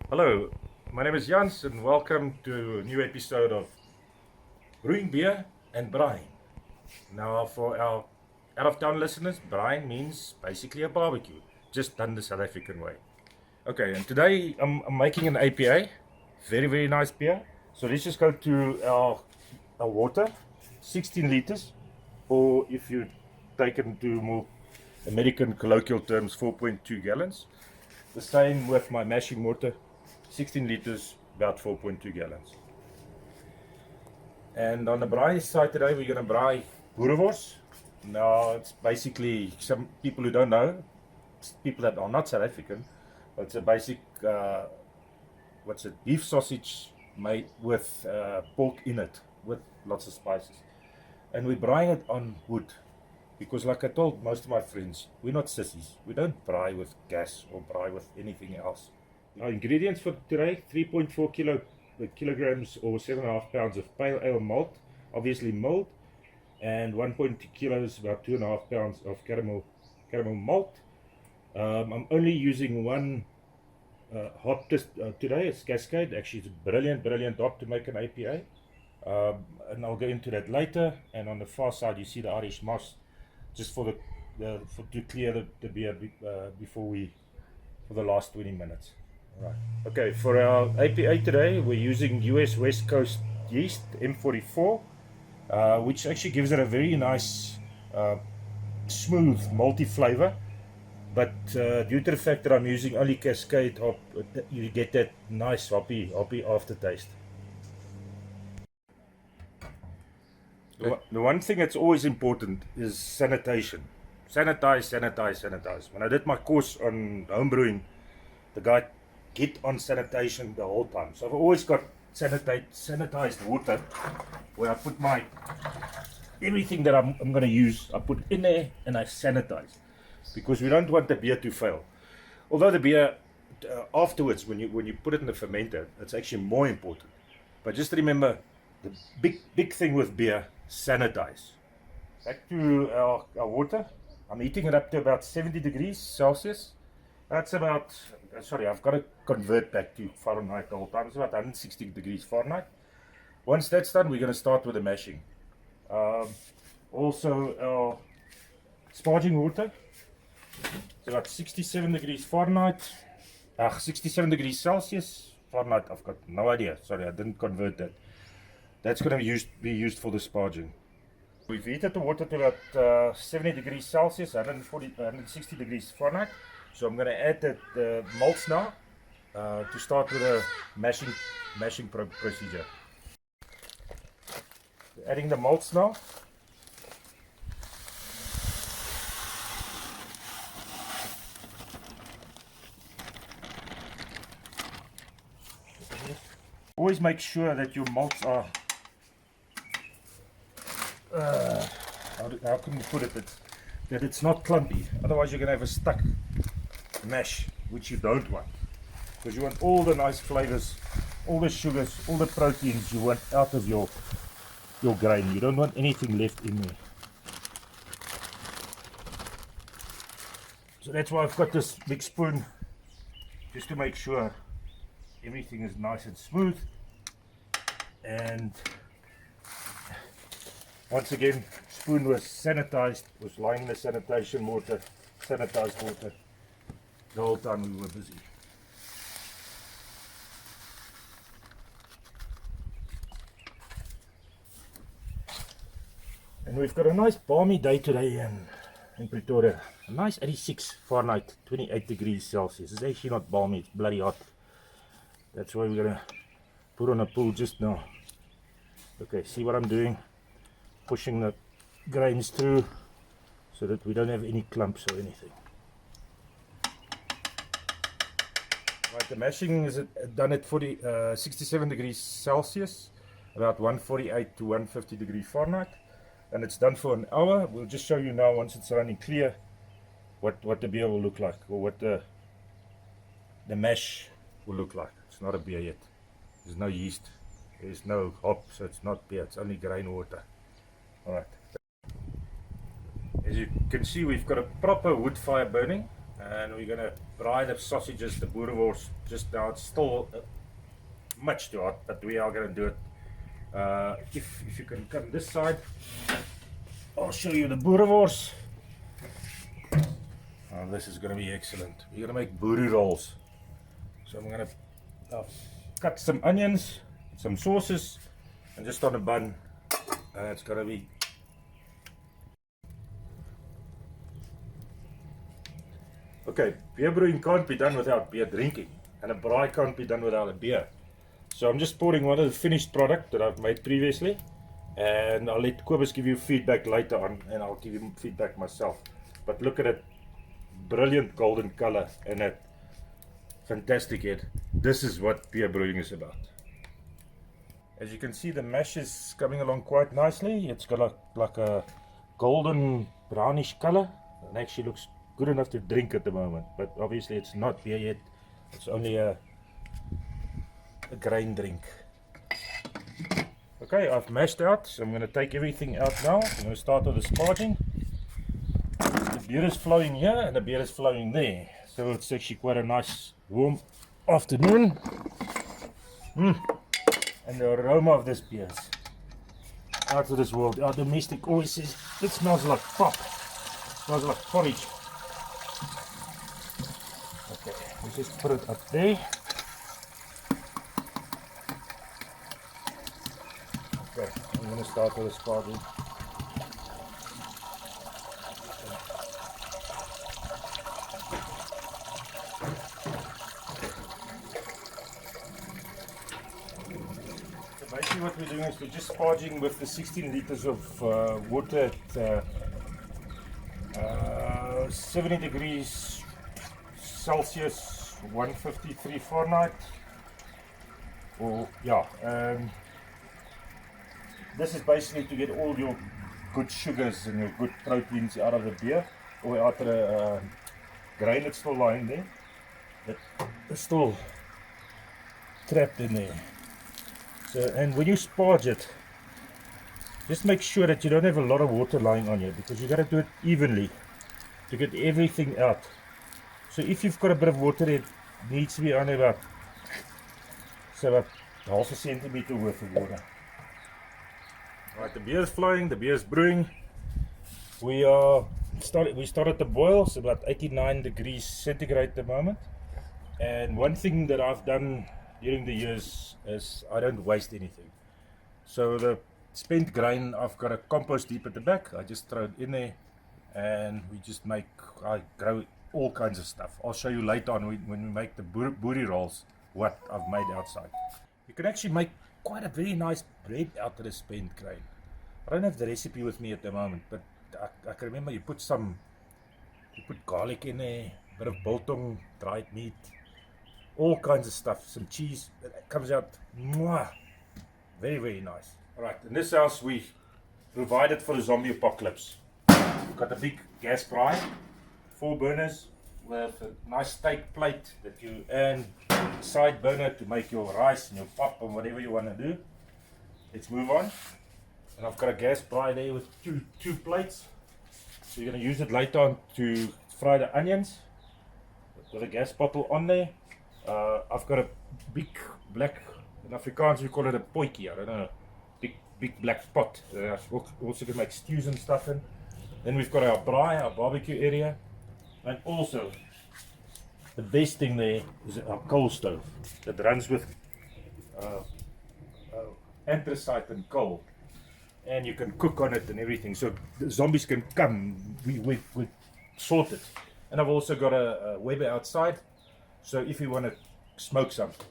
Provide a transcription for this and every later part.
Hello, my name is Jans and welcome to a new episode of Brewing Beer and Brine. Now, for our out of town listeners, brine means basically a barbecue, just done the South African way. Okay, and today I'm making an APA, very nice beer. So let's just go to our water, 16 liters, or if you take it into more American colloquial terms, 4.2 gallons. The same with my mashing mortar, 16 liters, about 4.2 gallons. And on the braai side today, we're going to braai boerewors. Now, it's basically, some people who don't know, people that are not South African, but it's a basic, beef sausage made with pork in it, with lots of spices. And we're braaiing it on wood. Because like I told most of my friends, we're not sissies. We don't braai with gas or braai with anything else. Our ingredients for today, 3.4 kilograms or 7.5 pounds of pale ale malt, obviously mulled, and 1.2 kilos, about 2.5 pounds of caramel malt. I'm only using one hop today. It's Cascade. Actually, it's a brilliant hop to make an APA. And I'll go into that later. And on the far side, you see the Irish moss, just for to clear the beer for the last 20 minutes. Right. Okay, for our APA today, we're using US West Coast yeast M44, which actually gives it a very nice, smooth, malty flavor. But due to the fact that I'm using only Cascade hop, you get that nice hoppy aftertaste. The one thing that's always important is sanitation. Sanitize. When I did my course on homebrewing, the guy get on sanitation the whole time. So I've always got sanitized water where I put everything that I'm going to use, I put in there and I sanitize. Because we don't want the beer to fail. Although the beer, afterwards, when you put it in the fermenter, it's actually more important. But just remember, the big thing with beer, sanitize. Back to our water. I'm heating it up to about 70 degrees Celsius. That's about, I've got to convert back to Fahrenheit the whole time. It's about 160 degrees Fahrenheit. Once that's done, we're going to start with the mashing. Also, our sparging water. It's about 67 degrees Fahrenheit. 67 degrees Celsius. Fahrenheit, I've got no idea. Sorry, I didn't convert that. That's going to be used for the sparging. We've heated the water to about 70 degrees Celsius, 160 degrees Fahrenheit. So I'm going to add the malts now to start with a mashing procedure. Adding the malts now. Always make sure that your malts are, how can you put it, that it's not clumpy. Otherwise you're going to have a stuck mash, which you don't want. Because you want all the nice flavors, all the sugars, all the proteins you want out of your grain. You don't want anything left in there. So that's why I've got this big spoon, just to make sure everything is nice and smooth. And once again, spoon was sanitized, was lying in the sanitized water the whole time we were busy. And we've got a nice balmy day today in Pretoria. A nice 86 Fahrenheit, 28 degrees Celsius. It's actually not balmy, it's bloody hot. That's why we're gonna put on a pool just now. Okay, see what I'm doing? Pushing the grains through so that we don't have any clumps or anything. Right, the mashing is done at 67 degrees Celsius, about 148 to 150 degrees Fahrenheit, and it's done for an hour. We'll just show you now, once it's running clear, what the beer will look like, or what the mash will look like. It's not a beer yet. There's no yeast, there's no hop, so it's not beer, it's only grain water. Alright. As you can see, we've got a proper wood fire burning. and we're going to fry the sausages, the boerewors, just now. It's still much too hot, but we are going to do it. If you can come this side, I'll show you the boerewors. Oh, this is going to be excellent. We're going to make boerie rolls. So I'm going to cut some onions, some sauces, and just on a bun. And it's going to be okay. Beer brewing can't be done without beer drinking, and a braai can't be done without a beer. So I'm just pouring one of the finished product that I've made previously, and I'll let Kobus give you feedback later on, and I'll give him feedback myself. But look at it, brilliant golden color and that fantastic head. This is what beer brewing is about. As you can see, the mash is coming along quite nicely. It's got like a golden brownish color, and actually looks good enough to drink at the moment, but obviously it's not beer yet. It's only a grain drink. Okay, I've mashed out, so I'm going to take everything out now. I'm going to start with the sparging. The beer is flowing here and the beer is flowing there, so it's actually quite a nice warm afternoon. And the aroma of this beer is out of this world. Our domestic always says it smells like pop, it smells like porridge. Okay, let's just put it up there. Okay, I'm going to start with the sparging. So basically what we're doing is we're just sparging with the 16 liters of water at 70 degrees Celsius, 153 Fahrenheit. Or yeah, this is basically to get all your good sugars and your good proteins out of the beer, or out of the grain that's still lying there, that is still trapped in there. So, and when you sparge it, just make sure that you don't have a lot of water lying on you, because you got to do it evenly to get everything out. So if you've got a bit of water, it needs to be only about half a centimeter worth of water. Right, the beer is flowing, the beer is brewing. We started to boil, so about 89 degrees centigrade at the moment. And one thing that I've done during the years is I don't waste anything. So the spent grain, I've got a compost heap at the back. I just throw it in there, and I grow all kinds of stuff. I'll show you later on when we make the boerie rolls what I've made outside. You can actually make quite a very nice bread out of the spent grain. I don't have the recipe with me at the moment, but I can remember you put garlic in there, a bit of biltong, dried meat, all kinds of stuff, some cheese. It comes out mwah, very, very nice. Alright, in this house we provided for the zombie apocalypse. We've got a big gas braai, 4 burners with a nice steak plate and side burner to make your rice and your pap and whatever you want to do. Let's move on. And I've got a gas braai there with two plates. So you're going to use it later on to fry the onions. With a gas bottle on there. I've got a big black, in Afrikaans we call it a potjie, I don't know, big black pot. Also can make stews and stuff in. Then we've got our braai, our barbecue area. And also, the best thing there is our coal stove that runs with anthracite and coal, and you can cook on it and everything. So the zombies can come. We sort it. And I've also got a Weber outside, so if you want to smoke something.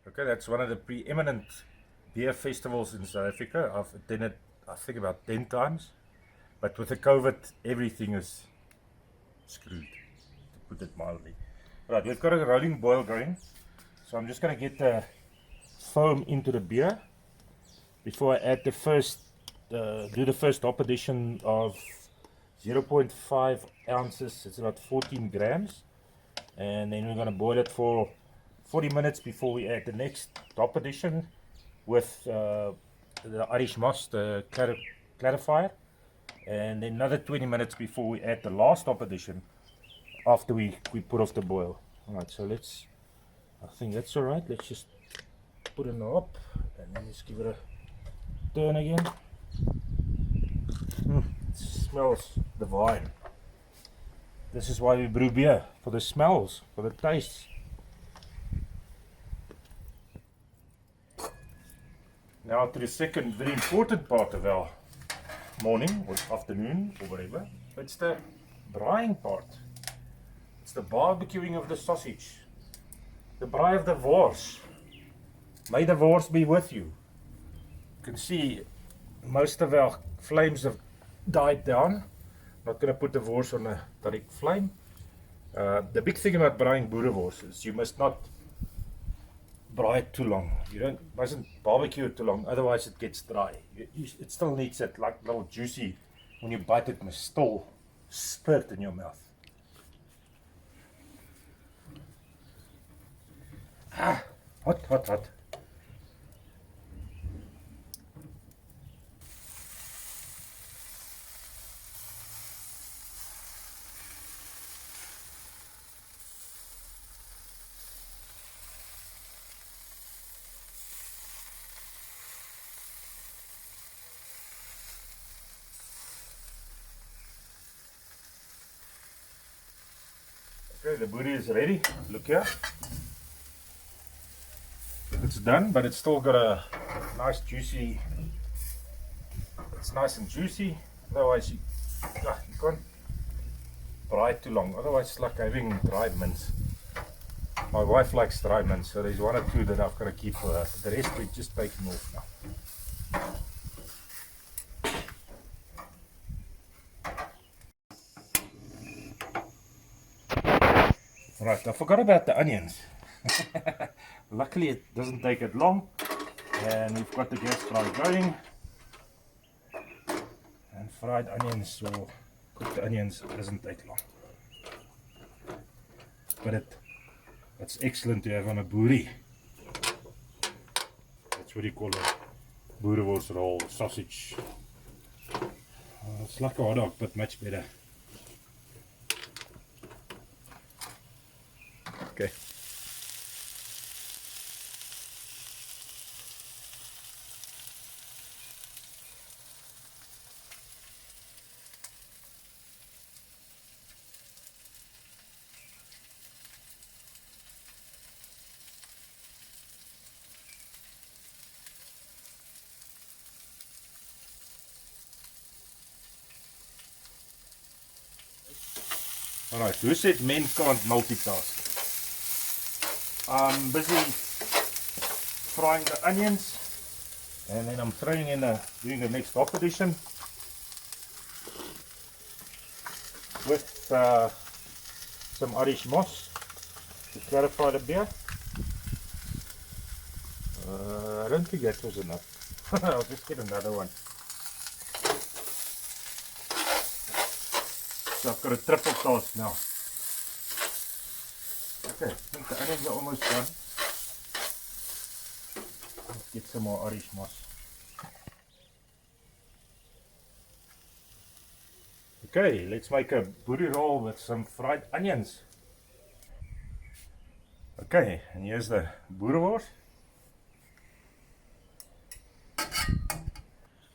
Okay, that's one of the preeminent beer festivals in South Africa. I've attended, I think, about 10 times. But with the COVID, everything is screwed, to put it mildly. Right, we've got a rolling boil going. So I'm just going to get the foam into the beer before I add the first, do the first hop addition of 0.5 ounces. It's about 14 grams. And then we're going to boil it for 40 minutes before we add the next hop addition with the Irish moss, the clarifier. and then another 20 minutes before we add the last hop addition after we put off the boil. Alright, so let's, I think that's alright. Let's just put in the hop and then just give it a turn again. It smells divine. This is why we brew beer, for the smells, for the tastes. Now to the second very important part of our morning or afternoon or whatever. It's the braaiing part. It's the barbecuing of the sausage. The braai of the wors. May the wors be with you. You can see most of our flames have died down. Not going to put the wors on a direct flame. The big thing about braaiing boerewors is you must not braai it too long. You mustn't barbecue it too long, otherwise it gets dry. It still needs that like little juicy, when you bite it must still spurt in your mouth. Ah, hot, hot, hot. Okay, the booty is ready. Look here. It's done, but it's still got a nice juicy, it's nice and juicy. Otherwise you can't braai it too long, otherwise it's like having dried mince. My wife likes dried mince, so there's one or two that I've got to keep for her. The rest we're just taking off now. Right, I forgot about the onions. Luckily it doesn't take it long, and we've got the gas fry going, and fried onions or cooked onions doesn't take long, but it's excellent to have on a boerie. That's what you call a boerewors roll, sausage. It's like a hot dog but much better. Okay. Alright, who said men can't multitask? I'm busy frying the onions, and then I'm throwing in doing the next hop addition with some Irish moss to clarify the beer. I don't think that was enough. I'll just get another one. So I've got a triple task now. Okay, I think the onions are almost done. Let's get some more Irish moss. Okay, let's make a boerie roll with some fried onions. Okay, and here's the boerewors.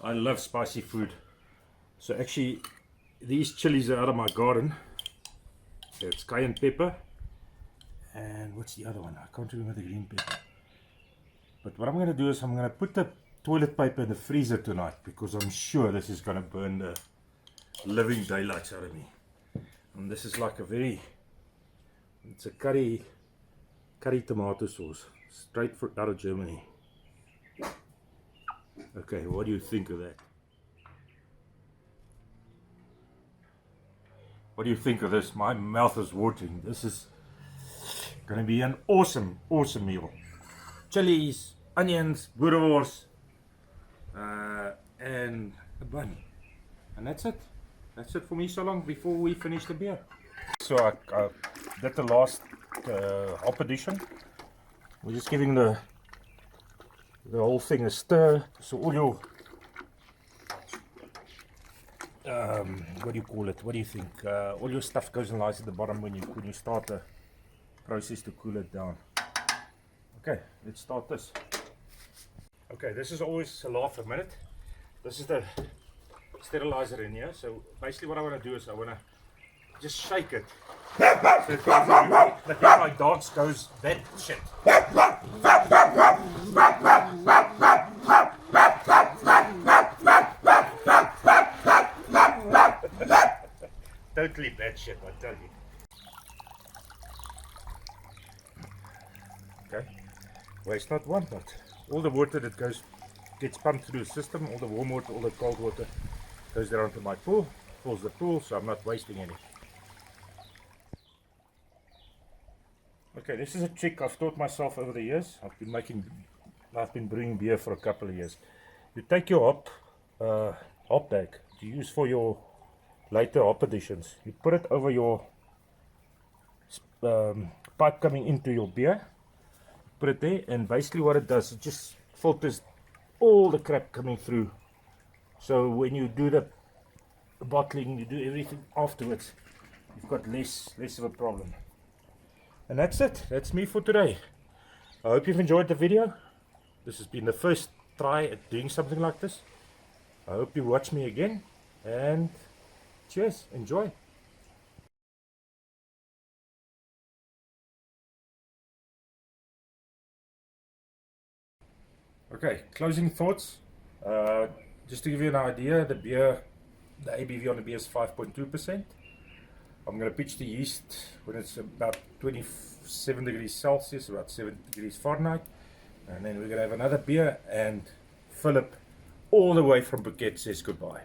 I love spicy food. So actually, these chilies are out of my garden. So it's cayenne pepper. And what's the other one? I can't remember the green pepper. But what I'm going to do is I'm going to put the toilet paper in the freezer tonight, because I'm sure this is going to burn the living daylights out of me. And this is like it's a curry tomato sauce, straight out of Germany. Okay, what do you think of that? What do you think of this? My mouth is watering. This is going to be an awesome meal. Chilies, onions, boerewors, and a bun. And that's it. That's it for me so long before we finish the beer. So I did the last hop addition. We're just giving the whole thing a stir. So all your what do you call it? What do you think? All your stuff goes and lies at the bottom when you start the process to cool it down. Okay, let's start this. Okay, this is always a half a minute. This is the sterilizer in here. So basically what I want to do is I want to just shake it. So that when my dance goes, that shit. Don't leave that shit, I tell you. Okay, waste not, want not. All the water that gets pumped through the system, all the warm water, all the cold water goes down to my pool, fills the pool, so I'm not wasting any. Okay, this is a trick I've taught myself over the years. I've been brewing beer for a couple of years. You take your hop bag to use for your later hop additions. You put it over your pipe coming into your beer. Put it there, and basically what it does, it just filters all the crap coming through. So when you do the bottling, you do everything afterwards, you've got less of a problem. And that's it. That's me for today. I hope you've enjoyed the video. This has been the first try at doing something like this. I hope you watch me again, and cheers, enjoy. Okay, closing thoughts. Just to give you an idea, the ABV on the beer is 5.2%. I'm going to pitch the yeast when it's about 27 degrees Celsius, about 7 degrees Fahrenheit. And then we're going to have another beer, and Philip, all the way from Phuket, says goodbye.